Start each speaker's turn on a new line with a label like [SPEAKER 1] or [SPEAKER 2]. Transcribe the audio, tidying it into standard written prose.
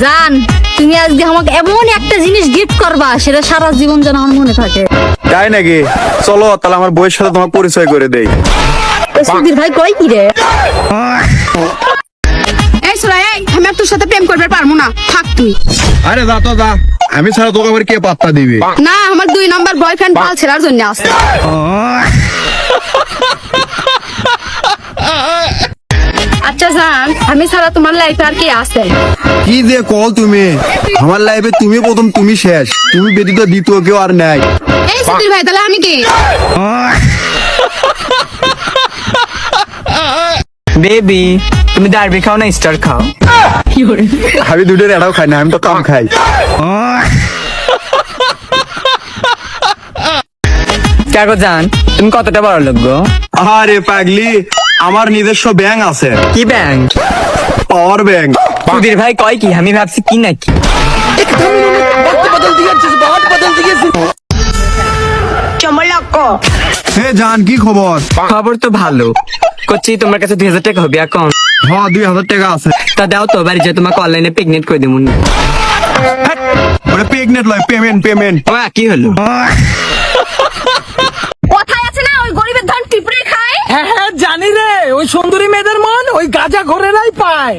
[SPEAKER 1] জান, তুমি আজকে আমাকে এমন একটা জিনিস গিফট করবা সেটা সারা জীবন যেন আমার মনে থাকে।
[SPEAKER 2] তাই নাকি? চলো তাহলে আমার বউয়ের সাথে তোমার পরিচয় করে দেই।
[SPEAKER 1] সুধীর ভাই কই কি রে?
[SPEAKER 3] এই সুরাই, আমি আর তোর সাথে প্রেম করবে পারবো না, থাক তুই।
[SPEAKER 2] আরে যা তো যা, আমি ছাড়া তোকে আবার কে পাত্তা দিবে?
[SPEAKER 3] না, আমার 2 নম্বর বয়ফ্রেন্ড পাল ছেড়ার জন্য আছে। আচ্ছা জান, আমি ছাড়া তোমার লাইফে আর কি আছে?
[SPEAKER 2] কি যে কল তুমি, আমার লাইফে তুমি প্রথম, তুমি শেষ, তুমি ব্যতীত দ্বিতীয় কেউ আর নাই।
[SPEAKER 3] এই সুধীর ভাই, তাহলে আমি কি?
[SPEAKER 4] বেবি, তুমি ডারবি খাও না স্টার খাও?
[SPEAKER 2] আমি দুটোর এটাও খাই না, আমি তো কম খাই।
[SPEAKER 4] কাকু জান, তুমি কতটা বড় লোক গো?
[SPEAKER 2] আরে পাগলি, আমার নিজস্ব ব্যাংক আছে,
[SPEAKER 4] কি ব্যাংক?
[SPEAKER 2] Power bank.
[SPEAKER 4] সুধীর ভাই কয় কি? আমি ভাবছি কি নাকি।
[SPEAKER 2] হে জান, কি খবর?
[SPEAKER 4] খবর তো ভালো। করছি তোমার কাছে 2000 টাকা হবে এখন?
[SPEAKER 2] হ্যাঁ 2000 টাকা আছে।
[SPEAKER 4] তা দাও তো, বাড়ি যে তোমাকে অনলাইনে প্রেগনেন্ট করে দেবো।
[SPEAKER 2] ওটা প্রেগনেন্ট লয়, পেমেন্ট পেমেন্ট।
[SPEAKER 4] ও কি হলো?
[SPEAKER 1] কথায় আছে না, ওই গরিবের ধন পিঁপড়ে খায়।
[SPEAKER 5] হ্যাঁ হ্যাঁ জানি রে, ওই সুন্দরী মেয়েদের মন ওই গাঁজা ঘোরেরাই পায়।